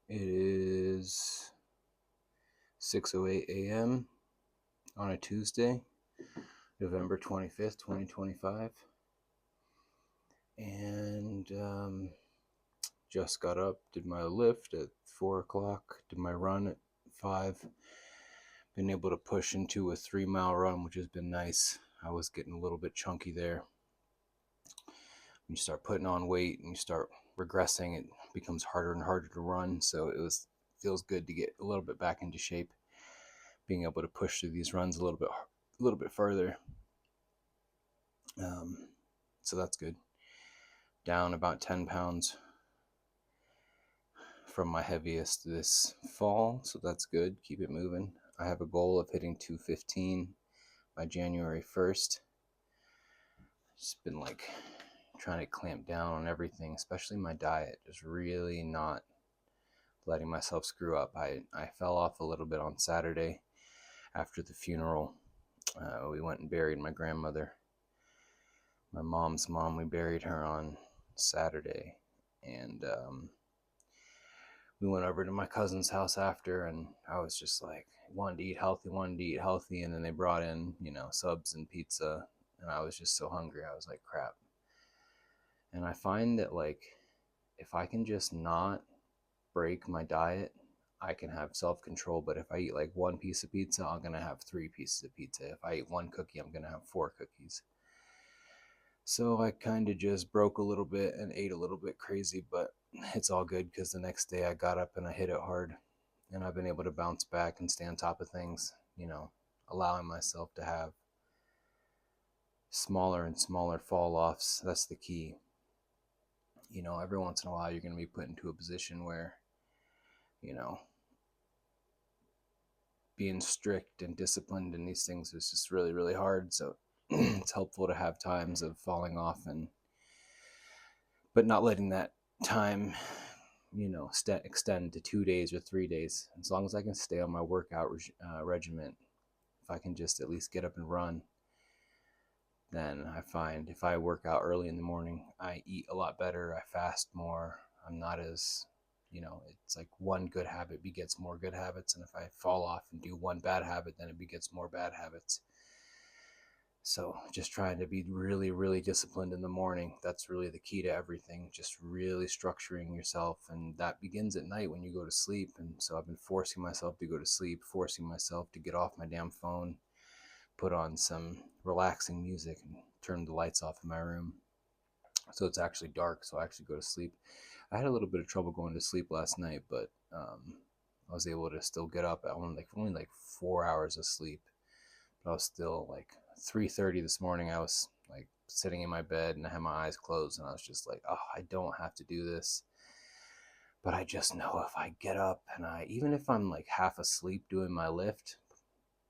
It is 6:08 a.m. on a Tuesday, November 25th, 2025. And just got up, did my lift at 4 o'clock, did my run at 5. Been able to push into a 3-mile run, which has been nice. I was getting a little bit chunky there. When you start putting on weight and you start regressing, it becomes harder and harder to run. So feels good to get a little bit back into shape, being able to push through these runs a little bit further. So that's good. Down about 10 pounds from my heaviest this fall, so that's good. Keep it moving. I have a goal of hitting 215 by January 1st. Just been like trying to clamp down on everything, especially my diet, just really not letting myself screw up. I fell off a little bit on Saturday after the funeral. We went and buried my grandmother, my mom's mom. We buried her on Saturday, and we went over to my cousin's house after, and I was just like, wanted to eat healthy, and then they brought in, subs and pizza, and I was just so hungry. I was like, crap. And I find that, like, if I can just not break my diet, I can have self-control. But if I eat like one piece of pizza, I'm gonna have 3 pieces of pizza. If I eat one cookie, I'm gonna have 4 cookies. So I kind of just broke a little bit and ate a little bit crazy, but it's all good because the next day I got up and I hit it hard, and I've been able to bounce back and stay on top of things, allowing myself to have smaller and smaller fall offs. That's the key. Every once in a while you're going to be put into a position where, you know, being strict and disciplined in these things is just really, really hard. So it's helpful to have times of falling off, but not letting that time extend to 2 days or 3 days. As long as I can stay on my workout regimen, if I can just at least get up and run, then I find if I work out early in the morning, I eat a lot better, I fast more, I'm not as, it's like one good habit begets more good habits. And if I fall off and do one bad habit, then it begets more bad habits. So just trying to be really, really disciplined in the morning. That's really the key to everything. Just really structuring yourself. And that begins at night when you go to sleep. And so I've been forcing myself to go to sleep, forcing myself to get off my damn phone, put on some relaxing music, and turn the lights off in my room. So it's actually dark. So I actually go to sleep. I had a little bit of trouble going to sleep last night, but I was able to still get up. I only like 4 hours of sleep, but I was still like 3:30 this morning. I was like sitting in my bed and I had my eyes closed, and I was just like, oh, I don't have to do this. But I just know if I get up and even if I'm like half asleep doing my lift,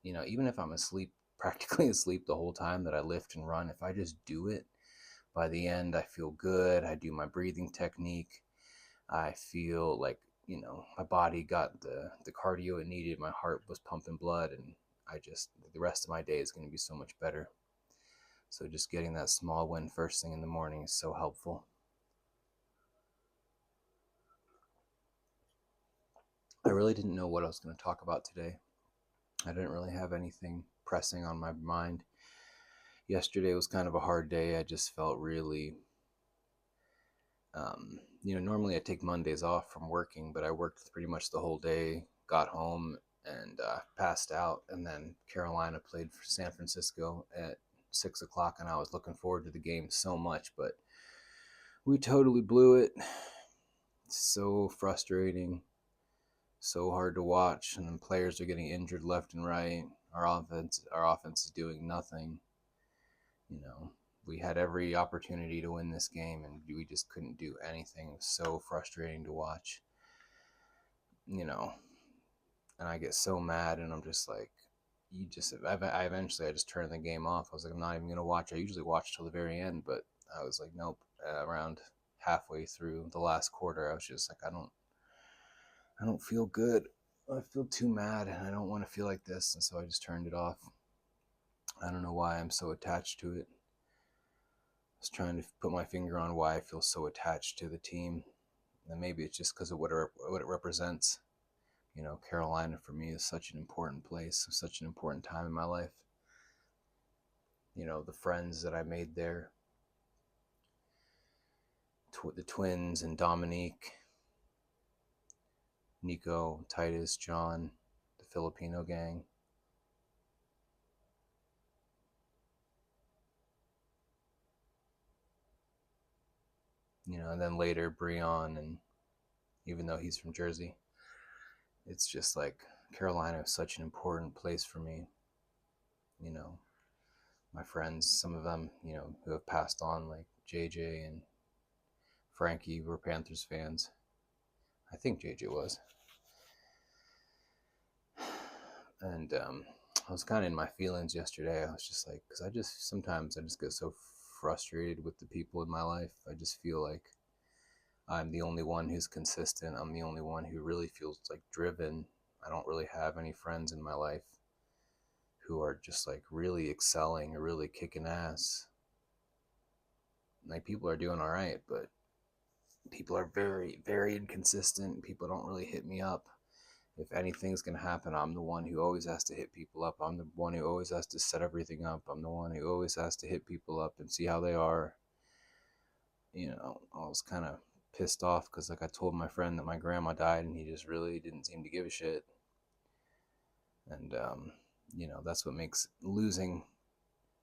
even if I'm asleep, practically asleep the whole time that I lift and run, if I just do it, by the end, I feel good. I do my breathing technique. I feel like, my body got the cardio it needed. My heart was pumping blood, and the rest of my day is going to be so much better. So just getting that small win first thing in the morning is so helpful. I really didn't know what I was going to talk about today. I didn't really have anything pressing on my mind. Yesterday was kind of a hard day. I just felt really, normally I take Mondays off from working, but I worked pretty much the whole day, got home, and passed out. And then Carolina played for San Francisco at 6 o'clock, and I was looking forward to the game so much, but we totally blew it. So frustrating, so hard to watch, and then players are getting injured left and right. Our offense is doing nothing. We had every opportunity to win this game, and we just couldn't do anything. It was so frustrating to watch. And I get so mad, and I'm just like, I just turned the game off. I was like, I'm not even gonna watch. I usually watch till the very end, but I was like, nope. Around halfway through the last quarter, I was just like, I don't feel good. I feel too mad, and I don't want to feel like this, and so I just turned it off. I don't know why I'm so attached to it. I was trying to put my finger on why I feel so attached to the team. And maybe it's just because of what it represents. You know, Carolina for me is such an important place, such an important time in my life. You know, the friends that I made there, the twins and Dominique, Nico, Titus, John, the Filipino gang. You know, and then later Breon, and even though he's from Jersey, it's just like Carolina is such an important place for me. You know, my friends, some of them, you know, who have passed on, like JJ and Frankie, were Panthers fans. I think JJ was. And I was kind of in my feelings yesterday. I was just like, because sometimes I just get so frustrated with the people in my life. I just feel like I'm the only one who's consistent. I'm the only one who really feels like driven. I don't really have any friends in my life who are just like really excelling or really kicking ass. Like, people are doing all right, but people are very, very inconsistent. People don't really hit me up. If anything's going to happen, I'm the one who always has to hit people up. I'm the one who always has to set everything up. I'm the one who always has to hit people up and see how they are. You know, I was kind of pissed off because, like, I told my friend that my grandma died, and he just really didn't seem to give a shit. And, you know, that's what makes losing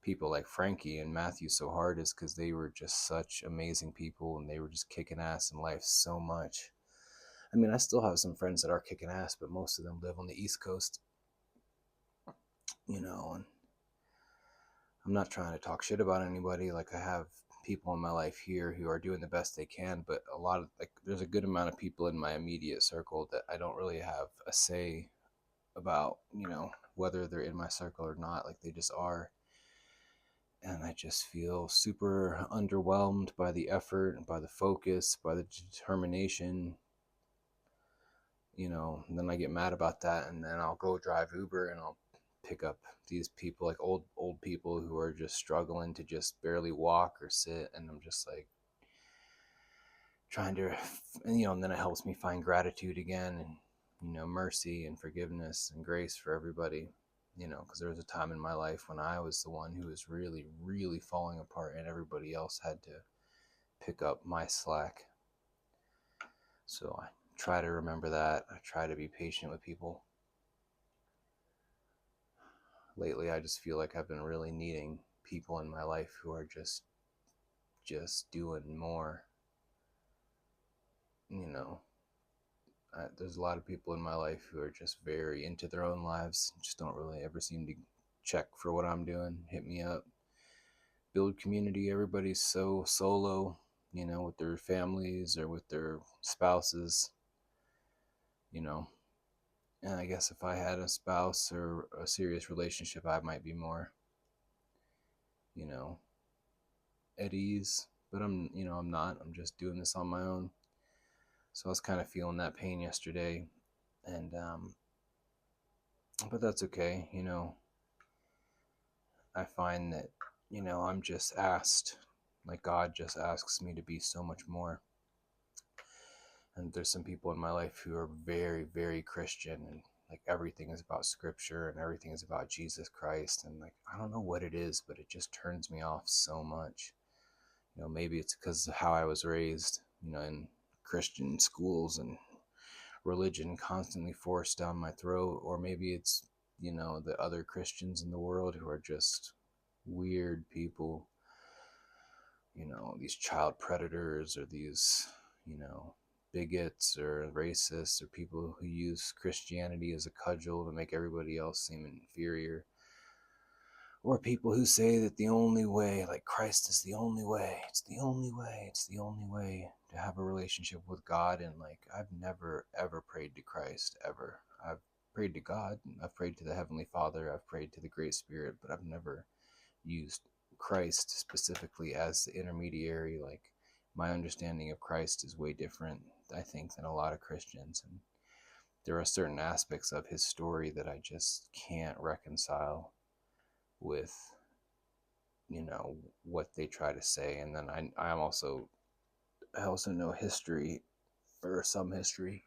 people like Frankie and Matthew so hard, is because they were just such amazing people, and they were just kicking ass in life so much. I mean, I still have some friends that are kicking ass, but most of them live on the East Coast, you know, and I'm not trying to talk shit about anybody. Like, I have people in my life here who are doing the best they can, but a lot of, like, there's a good amount of people in my immediate circle that I don't really have a say about, you know, whether they're in my circle or not. Like, they just are. And I just feel super underwhelmed by the effort and by the focus, by the determination, you know. And then I get mad about that, and then I'll go drive Uber and I'll pick up these people, like old people who are just struggling to just barely walk or sit, and I'm just like trying to, and, you know, and then it helps me find gratitude again, and, you know, mercy and forgiveness and grace for everybody, you know, because there was a time in my life when I was the one who was really, really falling apart, and everybody else had to pick up my slack. So I try to remember that. I try to be patient with people. Lately, I just feel like I've been really needing people in my life who are just doing more. You know, there's a lot of people in my life who are just very into their own lives, just don't really ever seem to check for what I'm doing, hit me up, build community. Everybody's so solo, you know, with their families or with their spouses, you know. And I guess if I had a spouse or a serious relationship, I might be more, you know, at ease. But I'm, you know, I'm not. I'm just doing this on my own. So I was kind of feeling that pain yesterday, and but that's okay. You know, I find that, you know, I'm just asked, like, God just asks me to be so much more. And there's some people in my life who are very, very Christian, and like everything is about scripture and everything is about Jesus Christ. And like, I don't know what it is, but it just turns me off so much. You know, maybe it's because of how I was raised, you know, in Christian schools and religion constantly forced down my throat, or maybe it's, you know, the other Christians in the world who are just weird people, you know, these child predators, or these, you know, bigots or racists, or people who use Christianity as a cudgel to make everybody else seem inferior, or people who say that the only way, like Christ is the only way, it's the only way, it's the only way to have a relationship with God. And like, I've never ever prayed to Christ, ever. I've prayed to God, I've prayed to the Heavenly Father, I've prayed to the Great Spirit, but I've never used Christ specifically as the intermediary. Like, my understanding of Christ is way different, I think, than a lot of Christians. And there are certain aspects of his story that I just can't reconcile with, you know, what they try to say. And then I also know history or some history.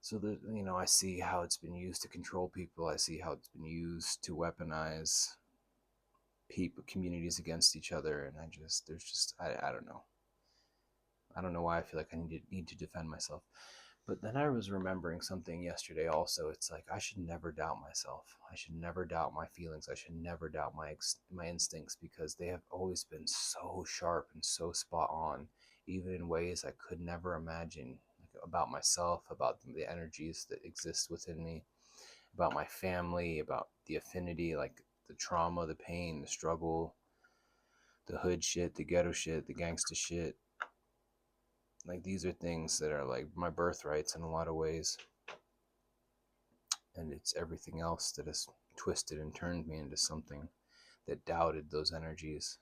So that, I see how it's been used to control people. I see how it's been used to weaponize people, communities against each other, and I don't know. I don't know why I feel like I need to defend myself. But then I was remembering something yesterday also. It's like I should never doubt myself. I should never doubt my feelings. I should never doubt my instincts, because they have always been so sharp and so spot on, even in ways I could never imagine, like about myself, about the energies that exist within me, about my family, about the affinity, like the trauma, the pain, the struggle, the hood shit, the ghetto shit, the gangsta shit. Like these are things that are like my birthrights in a lot of ways. And it's everything else that has twisted and turned me into something that doubted those energies.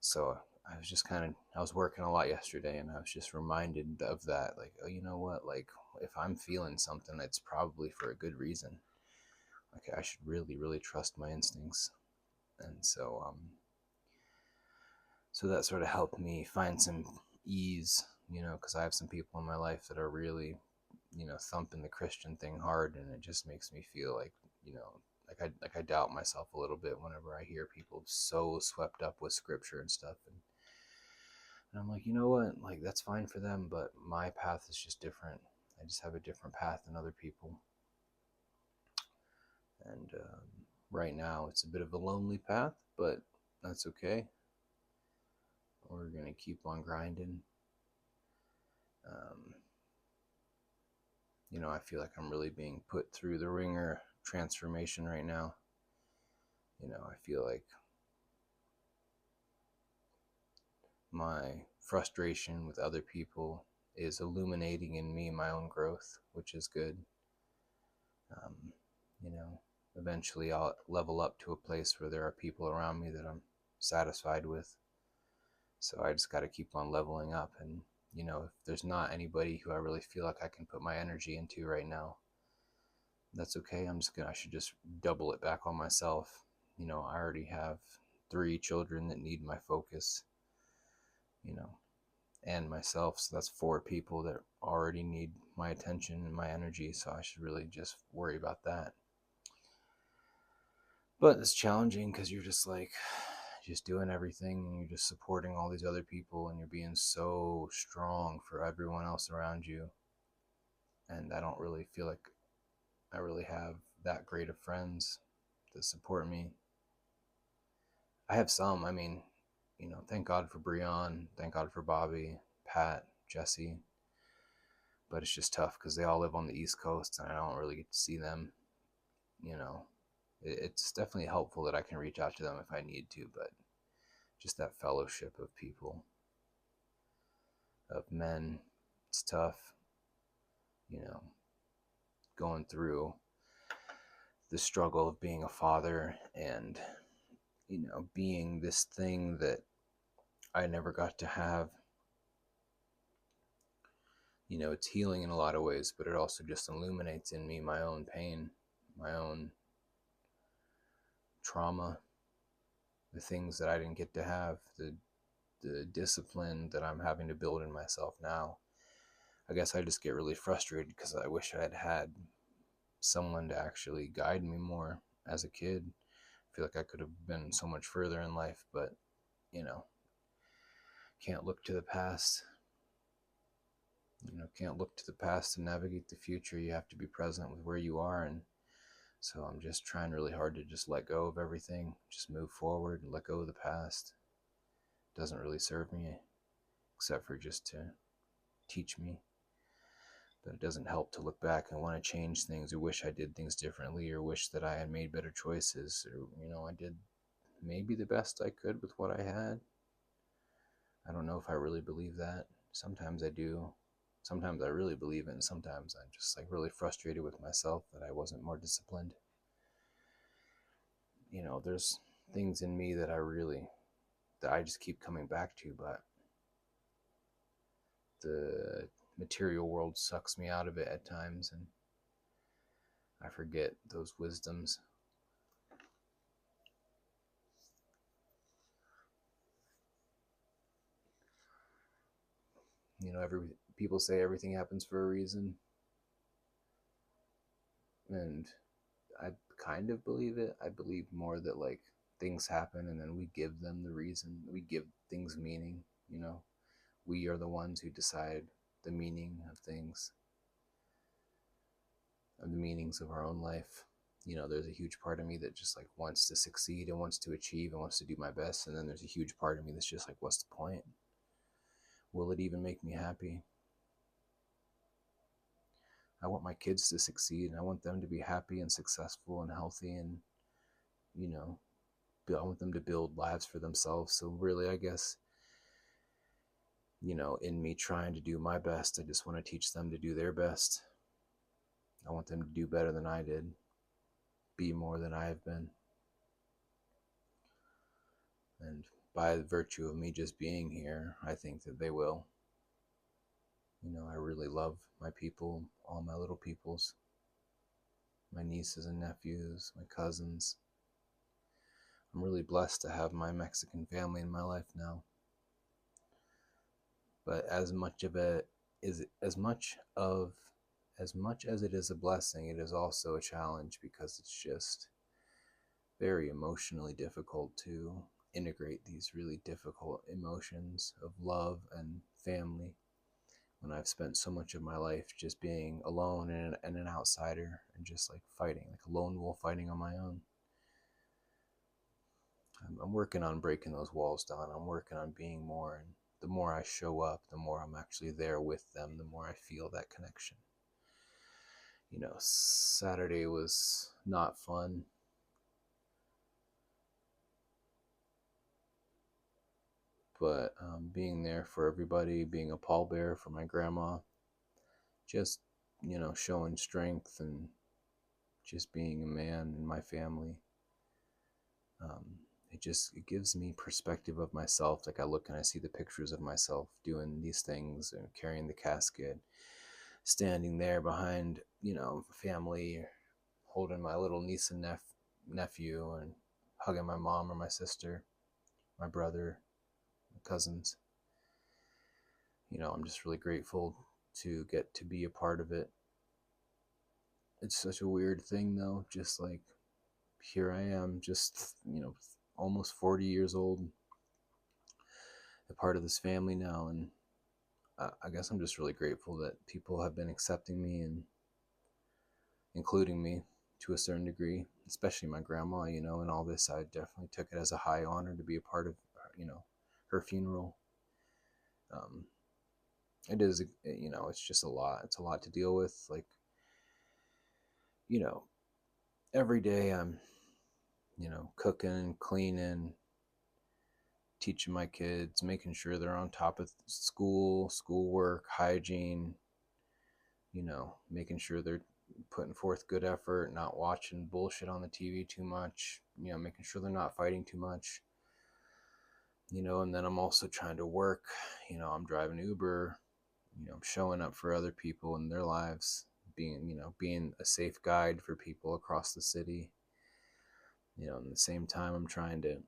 So I was working a lot yesterday, and I was just reminded of that. Like, oh, you know what? Like, if I'm feeling something, it's probably for a good reason. Like, I should really, really trust my instincts. And so that sort of helped me find some ease, because I have some people in my life that are really, thumping the Christian thing hard, and it just makes me feel like, like I doubt myself a little bit whenever I hear people so swept up with scripture and stuff, and I'm like, you know what, like that's fine for them, but my path is just different. I just have a different path than other people, and right now it's a bit of a lonely path, but that's okay. We're gonna keep on grinding. Um, I feel like I'm really being put through the ringer transformation right now. I feel like my frustration with other people is illuminating in me my own growth, which is good. Um, you know, Eventually I'll level up to a place where there are people around me that I'm satisfied with. So I just got to keep on leveling up. And, if there's not anybody who I really feel like I can put my energy into right now, that's okay. I should just double it back on myself. I already have 3 children that need my focus, you know, and myself. So that's 4 people that already need my attention and my energy. So I should really just worry about that. But it's challenging because you're just doing everything, and you're just supporting all these other people, and you're being so strong for everyone else around you. And I don't really feel like I really have that great of friends that support me. I have some. I mean, thank God for Breon, thank God for Bobby, Pat, Jesse. But it's just tough because they all live on the East Coast, and I don't really get to see them. You know, it's definitely helpful that I can reach out to them if I need to, but just that fellowship of people, of men, it's tough. Going through the struggle of being a father, and being this thing that I never got to have. It's healing in a lot of ways, but it also just illuminates in me my own pain, my own trauma, the things that I didn't get to have, the discipline that I'm having to build in myself now. I guess I just get really frustrated because I wish I had had someone to actually guide me more as a kid. I feel like I could have been so much further in life, but can't look to the past. Can't look to the past to navigate the future. You have to be present with where you are. And so I'm just trying really hard to just let go of everything, just move forward and let go of the past. It doesn't really serve me except for just to teach me. But it doesn't help to look back and want to change things, or wish I did things differently, or wish that I had made better choices, or I did maybe the best I could with what I had. I don't know if I really believe that. Sometimes I do. Sometimes I really believe it, and sometimes I'm just really frustrated with myself that I wasn't more disciplined. There's things in me that I just keep coming back to, but the material world sucks me out of it at times, and I forget those wisdoms. Every people say everything happens for a reason, and I kind of believe it. I believe more that like things happen and then we give them the reason. We give things meaning, you know. We are the ones who decide the meaning of things, of the meanings of our own life. There's a huge part of me that just like wants to succeed and wants to achieve and wants to do my best. And then there's a huge part of me that's just like, what's the point? Will it even make me happy? I want my kids to succeed and I want them to be happy and successful and healthy and, you know, I want them to build lives for themselves. So really, I guess, in me trying to do my best, I just want to teach them to do their best. I want them to do better than I did, be more than I have been. And by virtue of me just being here, I think that they will. I really love my people, all my little peoples, my nieces and nephews, my cousins. I'm really blessed to have my Mexican family in my life now. But as much as it is a blessing, it is also a challenge because it's just very emotionally difficult to integrate these really difficult emotions of love and family when I've spent so much of my life just being alone and an outsider and just like fighting, like a lone wolf fighting on my own. I'm working on breaking those walls down. I'm working on being more, and the more I show up, the more I'm actually there with them, the more I feel that connection. Saturday was not fun, but being there for everybody, being a pallbearer for my grandma, just, showing strength and just being a man in my family. It gives me perspective of myself. Like I look and I see the pictures of myself doing these things and carrying the casket, standing there behind, family, holding my little niece and nephew and hugging my mom or my sister, my brother, my cousins. I'm just really grateful to get to be a part of it. It's such a weird thing though, just like here I am, just, almost 40 years old, a part of this family now. And I guess I'm just really grateful that people have been accepting me and including me to a certain degree, especially my grandma, and all this. I definitely took it as a high honor to be a part of, her funeral. Um, it is, it's just a lot. It's a lot to deal with. Like, you know, every day I'm, cooking, cleaning, teaching my kids, making sure they're on top of schoolwork, hygiene, making sure they're putting forth good effort, not watching bullshit on the TV too much, making sure they're not fighting too much, and then I'm also trying to work, I'm driving Uber, I'm showing up for other people in their lives, being a safe guide for people across the city. At the same time, I'm trying to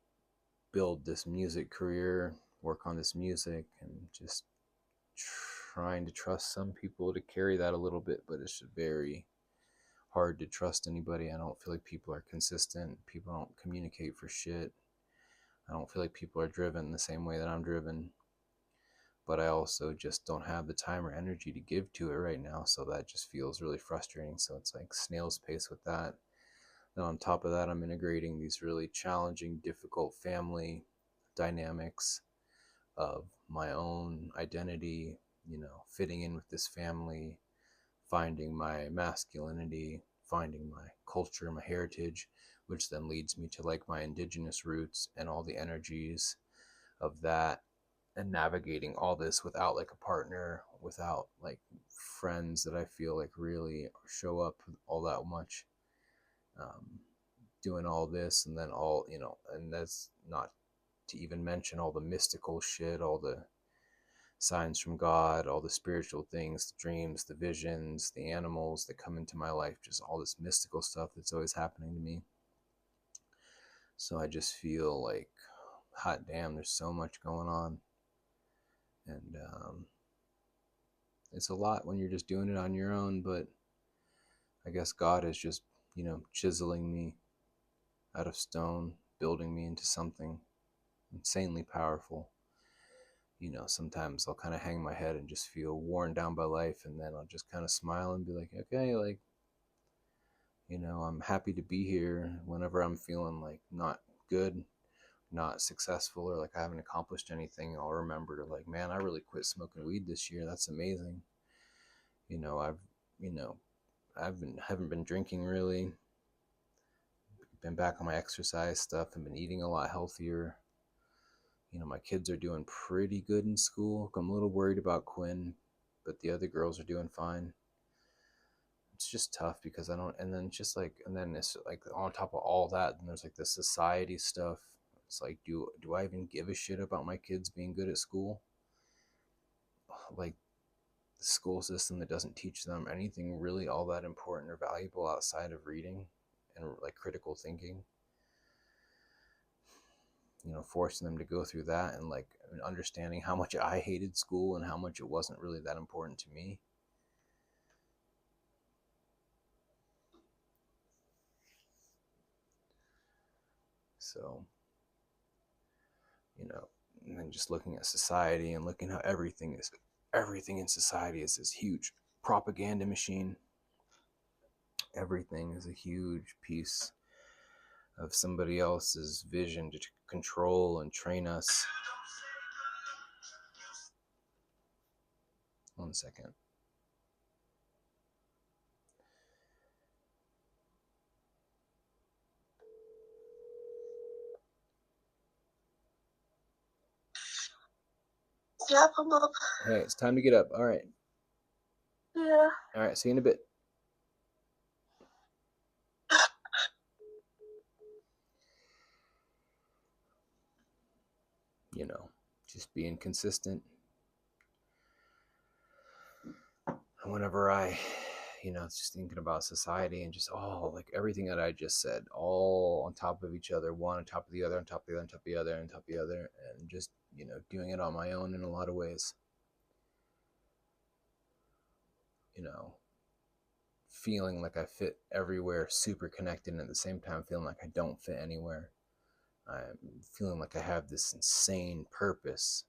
build this music career, work on this music, and just trying to trust some people to carry that a little bit, but it's very hard to trust anybody. I don't feel like people are consistent. People don't communicate for shit. I don't feel like people are driven the same way that I'm driven. But I also just don't have the time or energy to give to it right now. So that just feels really frustrating. So it's like snail's pace with that. Then on top of that, I'm integrating these really challenging, difficult family dynamics of my own identity, fitting in with this family, finding my masculinity, finding my culture, my heritage, which then leads me to like my indigenous roots and all the energies of that, and navigating all this without like a partner, without like friends that I feel like really show up all that much. Um, Doing all this and then and that's not to even mention all the mystical shit, all the signs from God, all the spiritual things, the dreams, the visions, the animals that come into my life, just all this mystical stuff that's always happening to me. So I just feel like, hot damn, there's so much going on. And it's a lot when you're just doing it on your own, but I guess God is just, chiseling me out of stone, building me into something insanely powerful. Sometimes I'll kind of hang my head and just feel worn down by life, and then I'll just kind of smile and be like, okay, like, I'm happy to be here. Whenever I'm feeling like not good, not successful, or like I haven't accomplished anything, I'll remember to, like, man, I really quit smoking weed this year. That's amazing. You know, I've, you know, haven't been drinking really. Been back on my exercise stuff and been eating a lot healthier. My kids are doing pretty good in school. I'm a little worried about Quinn, but the other girls are doing fine. It's just tough because I don't, and then just like, and then it's like on top of all that, then there's like the society stuff. It's like, do I even give a shit about my kids being good at school? Like, the school system that doesn't teach them anything really all that important or valuable outside of reading and like critical thinking. Forcing them to go through that, and like understanding how much I hated school and how much it wasn't really that important to me. So, and then just looking at society and looking how everything in society is this huge propaganda machine. Everything is a huge piece of somebody else's vision to control and train us. 1 second. Yeah, I'm up. Hey, it's time to get up. All right. Yeah. All right. See you in a bit. Just being consistent. Whenever I, just thinking about society and just all like everything that I just said, all on top of each other, one on top of the other, on top of the other, on top of the other, on top of the other, and just, doing it on my own in a lot of ways. Feeling like I fit everywhere, super connected, and at the same time feeling like I don't fit anywhere. I'm feeling like I have this insane purpose,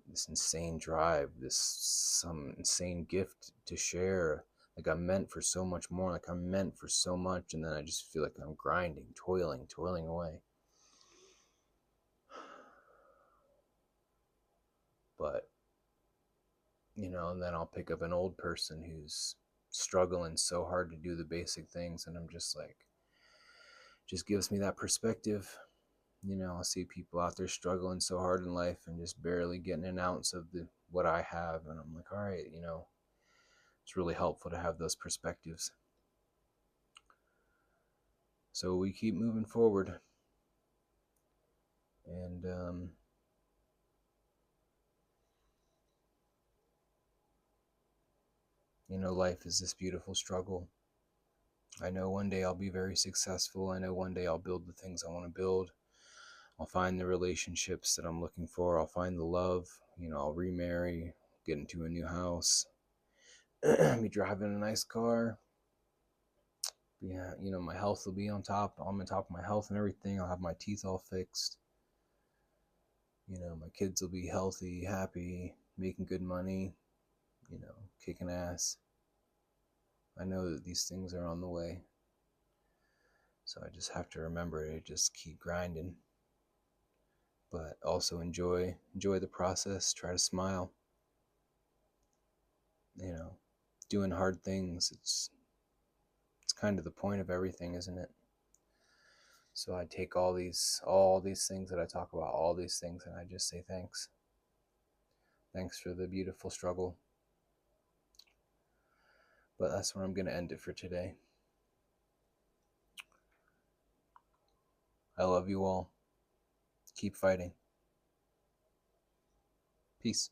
this insane drive, this some insane gift to share. Like I'm meant for so much more, like I'm meant for so much, and then I just feel like I'm grinding, toiling away. But, and then I'll pick up an old person who's struggling so hard to do the basic things, and I'm just like, just gives me that perspective. I see people out there struggling so hard in life and just barely getting an ounce of what I have, and I'm like, all right, it's really helpful to have those perspectives. So we keep moving forward, and life is this beautiful struggle. I know one day I'll be very successful. I know one day I'll build the things I want to build. I'll find the relationships that I'm looking for. I'll find the love. I'll remarry, get into a new house, be driving a nice car. Yeah, my health will be on top. I'm on top of my health and everything. I'll have my teeth all fixed. My kids will be healthy, happy, making good money, kicking ass. I know that these things are on the way. So I just have to remember to just keep grinding. But also enjoy the process, try to smile. Doing hard things, it's kind of the point of everything, isn't it? So I take all these things that I talk about, all these things, and I just say thanks. Thanks for the beautiful struggle. But that's where I'm going to end it for today. I love you all. Keep fighting. Peace.